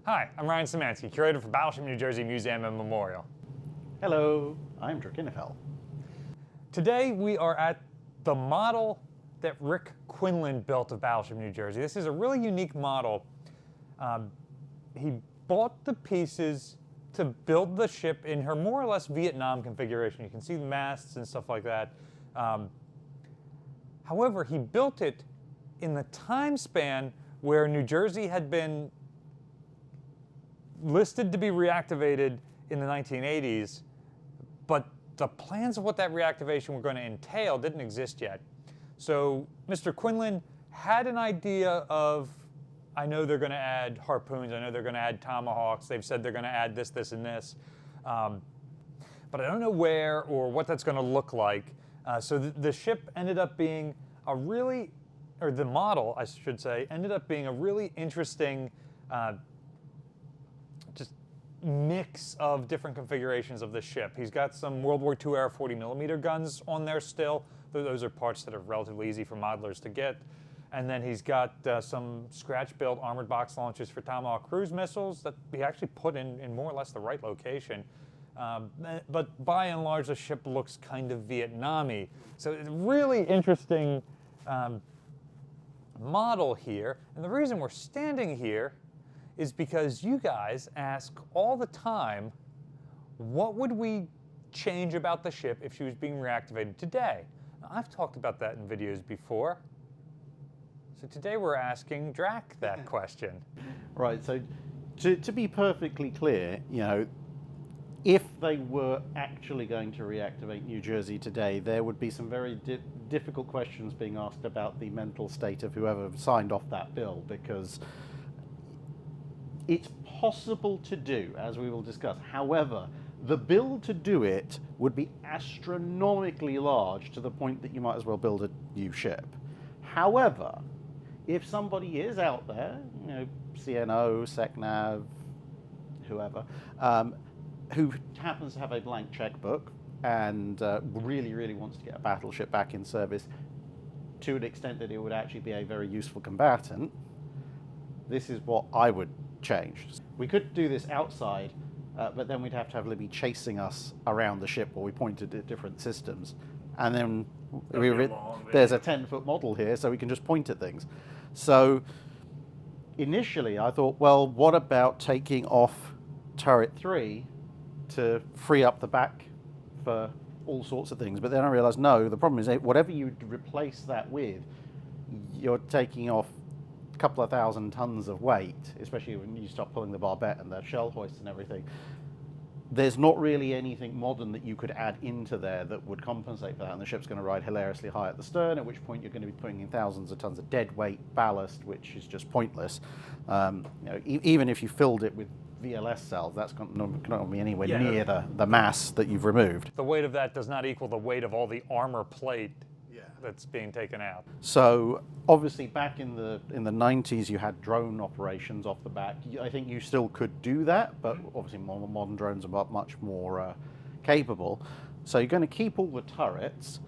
Hi, I'm Ryan Szymanski, curator for Battleship New Jersey Museum and Memorial. Hello, I'm Drakinifel. Today we are at the model that Rick Quinlan built of Battleship New Jersey. This is a really unique model. He bought the pieces to build the ship in her more or less Vietnam configuration. You can see the masts and stuff like that. However, he built it in the time span where New Jersey had been listed to be reactivated in the 1980s, but the plans of what that reactivation were going to entail didn't exist yet. So Mr. Quinlan had an idea of, I know they're going to add harpoons, I know they're going to add tomahawks, they've said they're going to add this, this, and this, but I don't know where or what that's going to look like. So the ship ended up being a really, or the model, I should say, ended up being a really interesting just mix of different configurations of the ship. He's got some World War II era 40mm guns on there still. Those are parts that are relatively easy for modelers to get. And then he's got some scratch-built armored box launchers for Tomahawk cruise missiles that he actually put in more or less the right location. But by and large, the ship looks kind of Vietnam-y. So it's a really interesting model here. And the reason we're standing here is because you guys ask all the time, what would we change about the ship if she was being reactivated today? Now, I've talked about that in videos before. So today we're asking Drac that question. Right, so to be perfectly clear, you know, if they were actually going to reactivate New Jersey today, there would be some very difficult questions being asked about the mental state of whoever signed off that bill, because it's possible to do, as we will discuss. However, the bill to do it would be astronomically large to the point that you might as well build a new ship. However, if somebody is out there, you know, CNO, SecNav, whoever, who happens to have a blank checkbook and really, really wants to get a battleship back in service to an extent that it would actually be a very useful combatant, this is what I would change. We could do this outside, but then we'd have to have Libby chasing us around the ship while we pointed at different systems. And then there's a 10-foot model here, so we can just point at things. So initially I thought, well, what about taking off turret 3 to free up the back for all sorts of things? But then I realized, no, the problem is whatever you replace that with, you're taking off a couple of thousand tons of weight, especially when you start pulling the barbette and the shell hoist and everything. There's not really anything modern that you could add into there that would compensate for that, and the ship's going to ride hilariously high at the stern, at which point you're going to be putting in thousands of tons of dead weight ballast, which is just pointless. You know, even if you filled it with VLS cells, that's not be anywhere near the mass that you've removed. The weight of that does not equal the weight of all the armor plate that's being taken out. So obviously back in the 90s you had drone operations off the back. I think you still could do that, but obviously modern drones are much more capable. So you're going to keep all the turrets.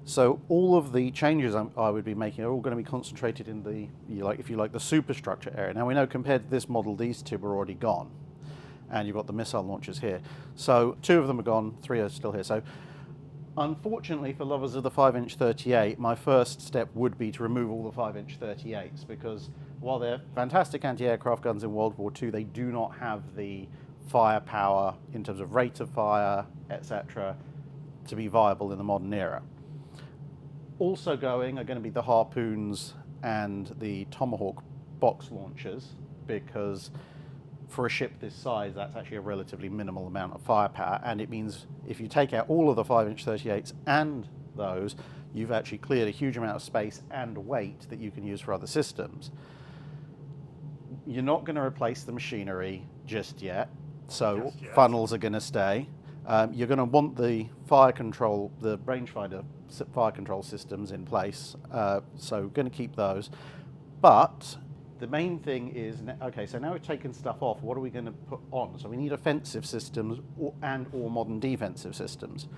So all of the changes I would be making are all going to be concentrated in the, if you like, the superstructure area. Now we know compared to this model, these two are already gone, and you've got the missile launchers here. So 2 of them are gone, 3 are still here. So unfortunately for lovers of the 5-inch 38, my first step would be to remove all the 5-inch 38s, because while they're fantastic anti-aircraft guns in World War II, they do not have the firepower in terms of rate of fire, etc., to be viable in the modern era. Also going are going to be the harpoons and the Tomahawk box launchers, because for a ship this size, that's actually a relatively minimal amount of firepower, and it means if you take out all of the 5-inch 38s and those, you've actually cleared a huge amount of space and weight that you can use for other systems. You're not going to replace the machinery just yet, so funnels are going to stay. You're going to want the fire control, the rangefinder fire control systems in place, so going to keep those. But the main thing is, okay, so now we've taken stuff off, what are we going to put on? So we need offensive systems or modern defensive systems.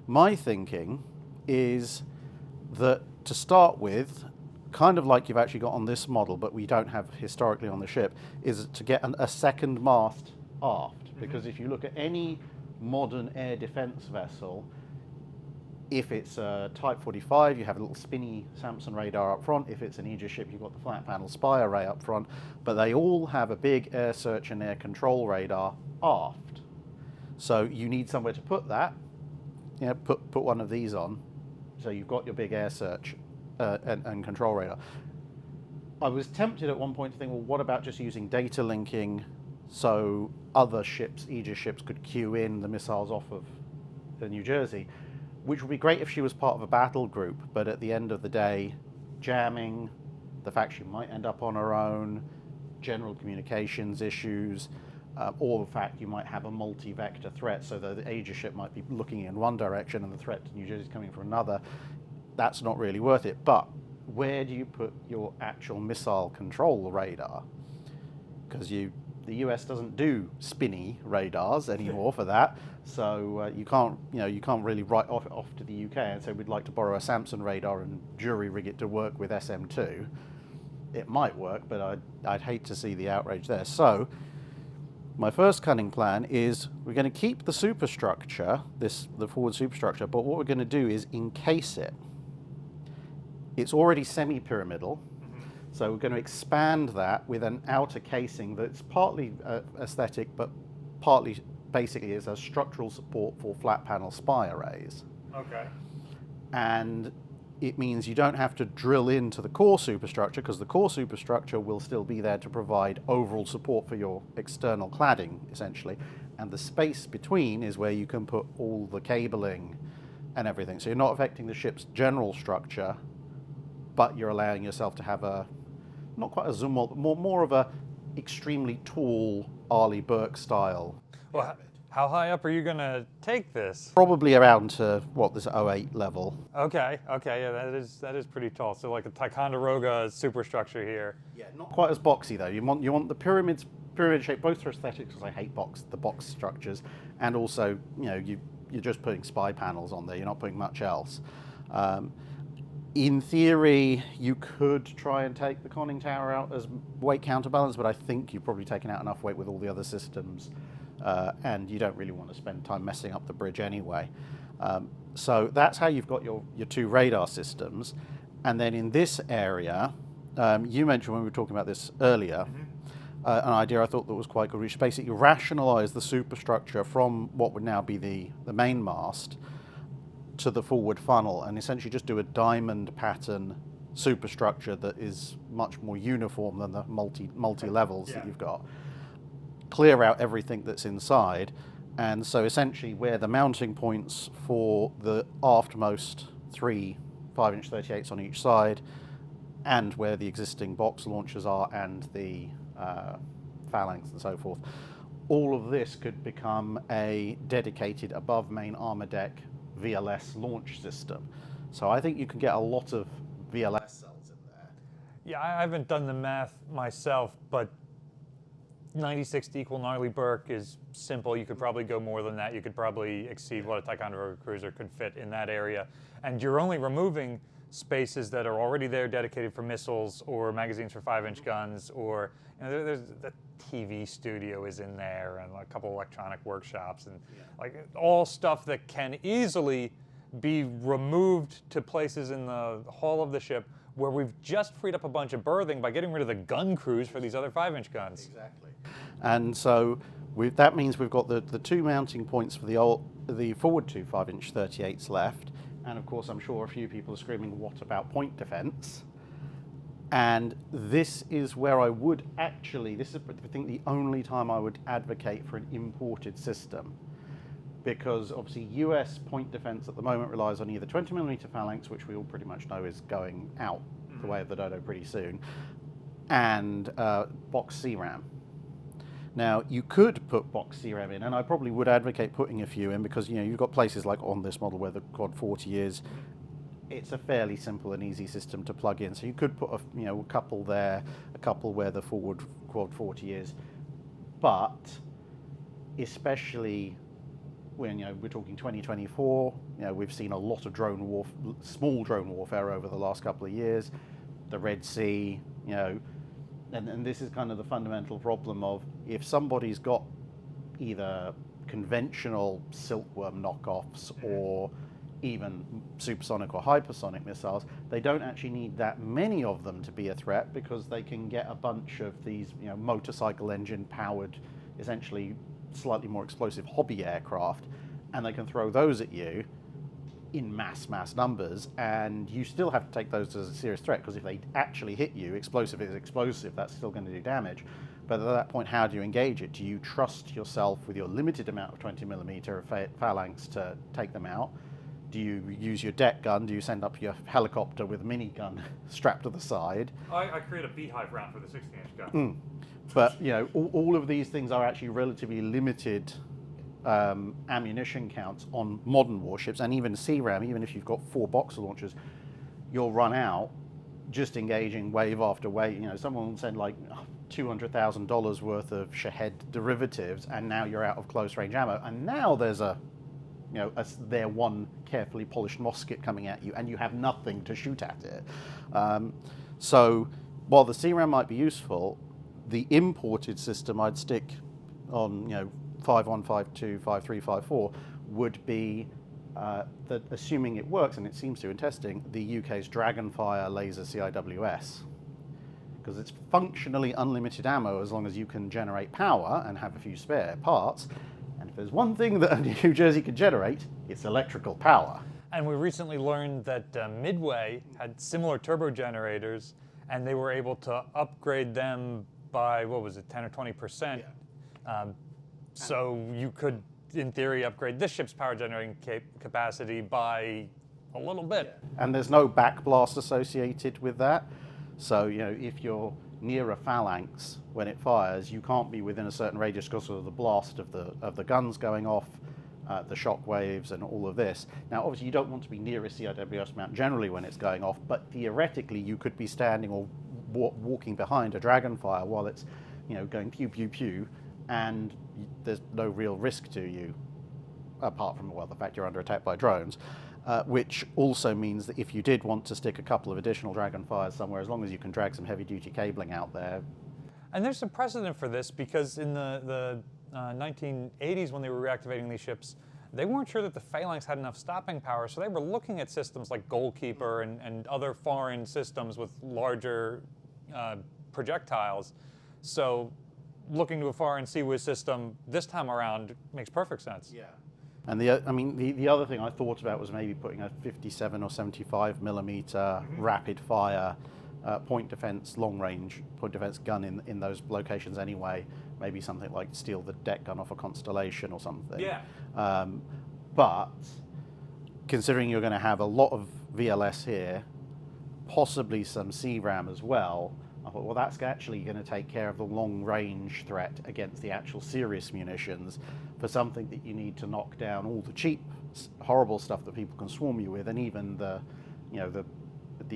My thinking is that to start with, kind of like you've actually got on this model, but we don't have historically on the ship, is to get a second mast aft. Because if you look at any modern air defense vessel, if it's a Type 45, you have a little spinny Samson radar up front. If it's an Aegis ship, you've got the flat panel spy array up front. But they all have a big air search and air control radar aft. So you need somewhere to put that. You know, put one of these on. So you've got your big air search and control radar. I was tempted at one point to think, well, what about just using data linking so other ships, Aegis ships, could queue in the missiles off of the New Jersey, which would be great if she was part of a battle group, but at the end of the day, jamming, the fact she might end up on her own, general communications issues, or the fact you might have a multi-vector threat, so that the Aegis ship might be looking in one direction and the threat to New Jersey is coming from another. That's not really worth it. But where do you put your actual missile control radar? Because the US doesn't do spinny radars anymore for that, so you can't really write off to the UK and say we'd like to borrow a Samson radar and jury rig it to work with SM2. It might work, but I'd hate to see the outrage there. So my first cunning plan is we're going to keep the superstructure, the forward superstructure, but what we're going to do is encase it. It's already semi-pyramidal, so we're going to expand that with an outer casing that's partly aesthetic, but partly basically is a structural support for flat panel spy arrays. Okay. And it means you don't have to drill into the core superstructure, because the core superstructure will still be there to provide overall support for your external cladding, essentially. And the space between is where you can put all the cabling and everything. So you're not affecting the ship's general structure, but you're allowing yourself to have not quite a zoom wall, but more of a extremely tall Arleigh Burke style. Well, how high up are you going to take this? Probably around to, this 08 level. Okay, yeah, that is pretty tall. So like a Ticonderoga superstructure here. Yeah, not quite as boxy though. You want the pyramid shape, both for aesthetics, because I hate the box structures, and also you're just putting spy panels on there. You're not putting much else. In theory, you could try and take the conning tower out as weight counterbalance, but I think you've probably taken out enough weight with all the other systems, and you don't really want to spend time messing up the bridge anyway. So that's how you've got your two radar systems. And then in this area, you mentioned when we were talking about this earlier, an idea I thought that was quite good, which basically rationalize the superstructure from what would now be the main mast to the forward funnel, and essentially just do a diamond pattern superstructure that is much more uniform than the multi levels that you've got. Clear out everything that's inside, and so essentially where the mounting points for the aftmost 3 5-inch 38s on each side, and where the existing box launchers are, and the phalanx and so forth, all of this could become a dedicated above main armor deck VLS launch system. So I think you can get a lot of VLS cells in there. Yeah, I haven't done the math myself, but 96 to equal Arleigh Burke is simple. You could probably go more than that. You could probably exceed what a Ticonderoga cruiser could fit in that area. And you're only removing spaces that are already there dedicated for missiles or magazines for 5-inch guns, or there's the TV studio is in there, and a couple electronic workshops, and like all stuff that can easily be removed to places in the hull of the ship where we've just freed up a bunch of berthing by getting rid of the gun crews for these other 5-inch guns. Exactly. And so that means we've got the two mounting points for the forward two 5-inch 38s left. And of course, I'm sure a few people are screaming, what about point defense? And this is where I would actually, this is I think the only time I would advocate for an imported system. Because obviously US point defense at the moment relies on either 20mm phalanx, which we all pretty much know is going out the way of the dodo pretty soon, and box CRAM. Now, you could put box CRAM in, and I probably would advocate putting a few in, because you've got places like on this model where the Quad 40 is. It's a fairly simple and easy system to plug in. So you could put a couple there, a couple where the forward Quad 40 is. But especially when we're talking 2024, we've seen a lot of small drone warfare over the last couple of years. the Red Sea, and this is kind of the fundamental problem of if somebody's got either conventional silkworm knockoffs or even supersonic or hypersonic missiles, they don't actually need that many of them to be a threat, because they can get a bunch of these motorcycle engine powered, essentially slightly more explosive hobby aircraft, and they can throw those at you in mass numbers, and you still have to take those as a serious threat, because if they actually hit you, explosive is explosive, that's still going to do damage. But at that point, how do you engage it? Do you trust yourself with your limited amount of 20mm phalanx to take them out? Do you use your deck gun? Do you send up your helicopter with a minigun strapped to the side? I create a beehive round for the 16-inch gun. But all of these things are actually relatively limited ammunition counts on modern warships, and even CRAM, even if you've got 4 boxer launchers, you'll run out just engaging wave after wave. Someone will send like $200,000 worth of Shahed derivatives, and now you're out of close range ammo, and now there's their one carefully polished musket coming at you, and you have nothing to shoot at it. So while the CRAM might be useful, the imported system I'd stick on 5.1, 5.2, 5.3, 5.4 would be that, assuming it works, and it seems to in testing, the UK's Dragonfire laser CIWS, because it's functionally unlimited ammo as long as you can generate power and have a few spare parts. And if there's one thing that New Jersey can generate, it's electrical power. And we recently learned that Midway had similar turbo generators, and they were able to upgrade them by, 10 or 20%. Yeah. So you could, in theory, upgrade this ship's power generating capacity by a little bit. Yeah. And there's no backblast associated with that. So, if you're near a phalanx when it fires, you can't be within a certain radius because of the blast of the guns going off, the shock waves and all of this. Now, obviously, you don't want to be near a CIWS mount generally when it's going off, but theoretically, you could be standing or walking behind a Dragonfire while it's, going pew, pew, pew, and there's no real risk to you, apart from, the fact you're under attack by drones. Which also means that if you did want to stick a couple of additional Dragonfires somewhere, as long as you can drag some heavy-duty cabling out there. And there's some precedent for this, because in the 1980s, when they were reactivating these ships, they weren't sure that the Phalanx had enough stopping power, so they were looking at systems like Goalkeeper and other foreign systems with larger projectiles. So looking to a foreign CIWS system this time around makes perfect sense. Yeah. And the other thing I thought about was maybe putting a 57 or 75mm rapid fire point defense, long range point defense gun in those locations anyway. Maybe something like steal the deck gun off a Constellation or something. Yeah. But considering you're going to have a lot of VLS here, possibly some CRAM as well, I thought, that's actually going to take care of the long-range threat against the actual serious munitions for something that you need to knock down all the cheap, horrible stuff that people can swarm you with, and even the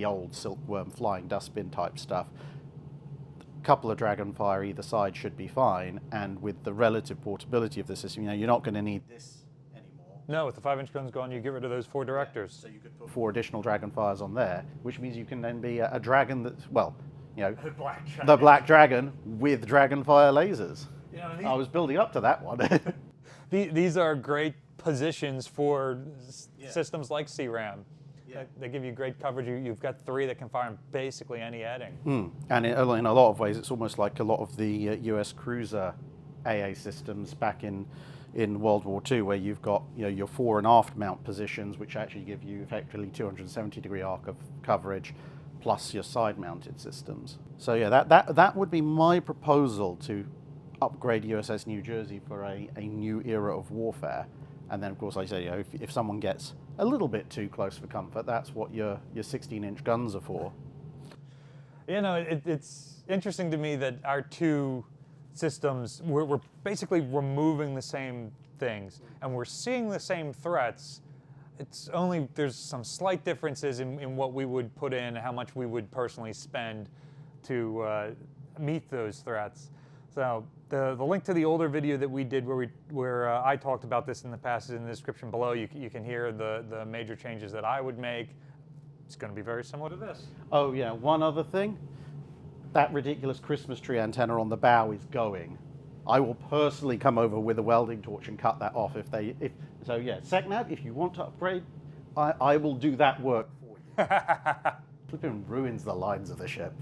old silkworm flying dustbin type stuff. A couple of Dragonfire either side should be fine, and with the relative portability of the system, you're not going to need this anymore. No, with the 5-inch guns gone, you get rid of those 4 directors. Yeah, so you could put 4 additional Dragonfires on there, which means you can then be a dragon that's, the Black Dragon with Dragonfire lasers. I was building up to that one. These are great positions for systems like CRAM. Yeah. They give you great coverage. You've got 3 that can fire in basically any heading. And in a lot of ways, it's almost like a lot of the US cruiser AA systems back in World War II, where you've got your fore and aft mount positions, which actually give you effectively 270-degree arc of coverage, plus your side-mounted systems. So that would be my proposal to upgrade USS New Jersey for a new era of warfare. And then, of course, like I say, if someone gets a little bit too close for comfort, that's what your 16-inch guns are for. It's interesting to me that our 2 systems, we're basically removing the same things, and we're seeing the same threats. It's only there's some slight differences in what we would put in, how much we would personally spend to meet those threats. So the link to the older video that we did where I talked about this in the past is in the description below. You can hear the major changes that I would make. It's going to be very similar to this. Oh yeah, one other thing. That ridiculous Christmas tree antenna on the bow is going. I will personally come over with a welding torch and cut that off so yeah, SecNav, if you want to upgrade, I will do that work for you. Flipping ruins the lines of the ship.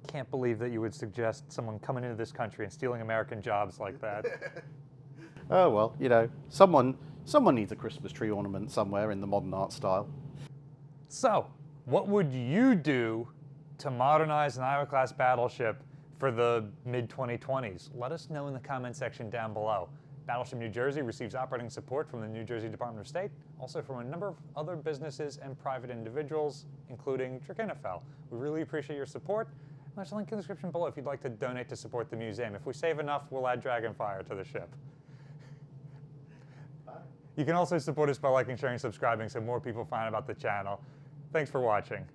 Can't believe that you would suggest someone coming into this country and stealing American jobs like that. Oh well, you know, someone needs a Christmas tree ornament somewhere in the modern art style. So, what would you do to modernize an Iowa-class battleship for the mid-2020s? Let us know in the comment section down below. Battleship New Jersey receives operating support from the New Jersey Department of State, also from a number of other businesses and private individuals, including Drakenfell. We really appreciate your support. There's a link in the description below if you'd like to donate to support the museum. If we save enough, we'll add Dragonfire to the ship. You can also support us by liking, sharing, subscribing so more people find out about the channel. Thanks for watching.